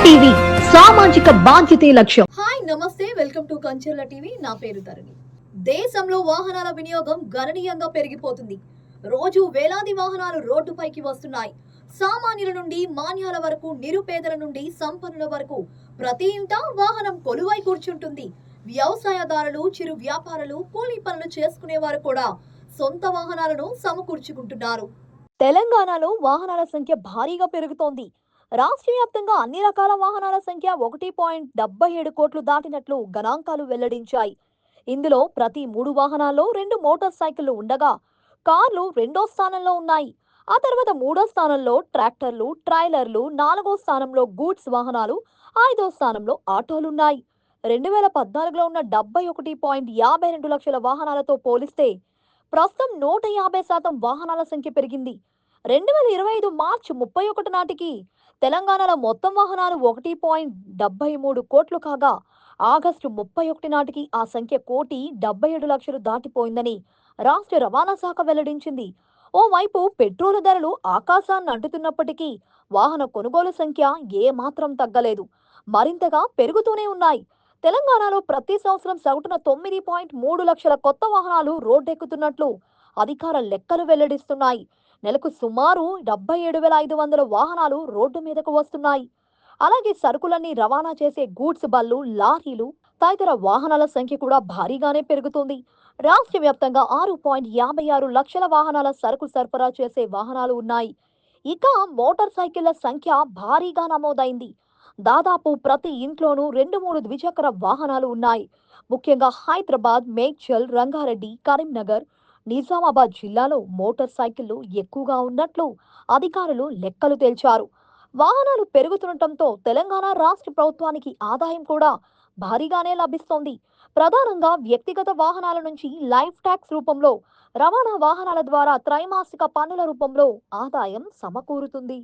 TV సామాజిక బాధ్యతే లక్ష్యం. హాయ్ నమస్తే, వెల్కమ్ టు కంచెర్ల టీవీ. నా పేరు ధరణి. దేశంలో వాహనాల వినియోగం గణనీయంగా పెరిగిపోతుంది. రోజు వేలాది వాహనాలు రోడ్డుపైకి వస్తున్నాయి. సామాన్యుల నుండి మాన్యాల వరకు, నిరుపేదల నుండి సంపన్నుల వరకు ప్రతి ఇంట వాహనం కొలువై కూర్చుంటుంది. వ్యవసాయదారులు, చిరు వ్యాపారులు, కూలీ పనులు చేసుకునేవారు కూడా సొంత వాహనాలను సమకూర్చుకుంటున్నారు. తెలంగాణలో వాహనాల సంఖ్య భారీగా పెరుగుతోంది. రాష్ట్ర వ్యాప్తంగా అన్ని రకాల వాహనాల సంఖ్య 1.77 కోట్లు దాటినట్లు గణాంకాలు వెల్లడించాయి. ఇందులో ప్రతి 3 వాహనాల్లో 2 మోటార్ సైకిళ్లు ఉండగా కార్లు రెండో స్థానంలో ఉన్నాయి. ఆ తర్వాత మూడో స్థానంలో ట్రాక్టర్లు, ట్రైలర్లు, నాలుగో స్థానంలో గూడ్స్ వాహనాలు, ఐదో స్థానంలో ఆటోలున్నాయి. 2014లో ఉన్న 71.52 లక్షల వాహనాలతో పోలిస్తే ప్రస్తుతం 150% వాహనాల సంఖ్య పెరిగింది. 2025 మార్చి 31 నాటికి తెలంగాణలో మొత్తం వాహనాలు 1.73 కోట్లు కాగా ఆగస్టు 31 నాటికి ఆ సంఖ్య 1,77,00,000 దాటిపోయిందని రాష్ట్ర రవాణా శాఖ వెల్లడించింది. ఓవైపు పెట్రోలు ధరలు ఆకాశాన్ని అంటుతున్నప్పటికీ వాహన కొనుగోలు సంఖ్య ఏమాత్రం తగ్గలేదు, మరింతగా పెరుగుతూనే ఉన్నాయి. తెలంగాణలో ప్రతి సంవత్సరం సగటున 9.3 లక్షల కొత్త వాహనాలు రోడ్డెక్కుతున్నట్లు అధికార లెక్కలు వెల్లడిస్తున్నాయి. నెలకు సుమారు 77,500 వాహనాలు రోడ్డు మీదకు వస్తున్నాయి. అలాగే సరుకులన్నీ రవాణా చేసే గూడ్స్ బళ్ళు, లారీలు తదితర వాహనాల సంఖ్య కూడా భారీగానే పెరుగుతుంది. రాష్ట్ర వ్యాప్తంగా 6.56 లక్షల వాహనాల సరుకు సరఫరా చేసే వాహనాలు ఉన్నాయి. ఇక మోటార్ సైకిళ్ల సంఖ్య భారీగా నమోదైంది. దాదాపు ప్రతి ఇంట్లోనూ 2-3 ద్విచక్ర వాహనాలు ఉన్నాయి. ముఖ్యంగా హైదరాబాద్, మేడ్చల్, రంగారెడ్డి, కరీంనగర్, నిజామాబాద్ జిల్లాలో మోటార్ సైకిళ్లు ఎక్కువగా ఉన్నట్లు అధికారులు లెక్కలు తేల్చారు. వాహనాలు పెరుగుతుండటంతో తెలంగాణ రాష్ట్ర ప్రభుత్వానికి ఆదాయం కూడా భారీగానే లభిస్తోంది. ప్రధానంగా వ్యక్తిగత వాహనాల నుంచి లైఫ్ ట్యాక్స్ రూపంలో, రవాణా వాహనాల ద్వారా త్రైమాసిక పన్నుల రూపంలో ఆదాయం సమకూరుతుంది.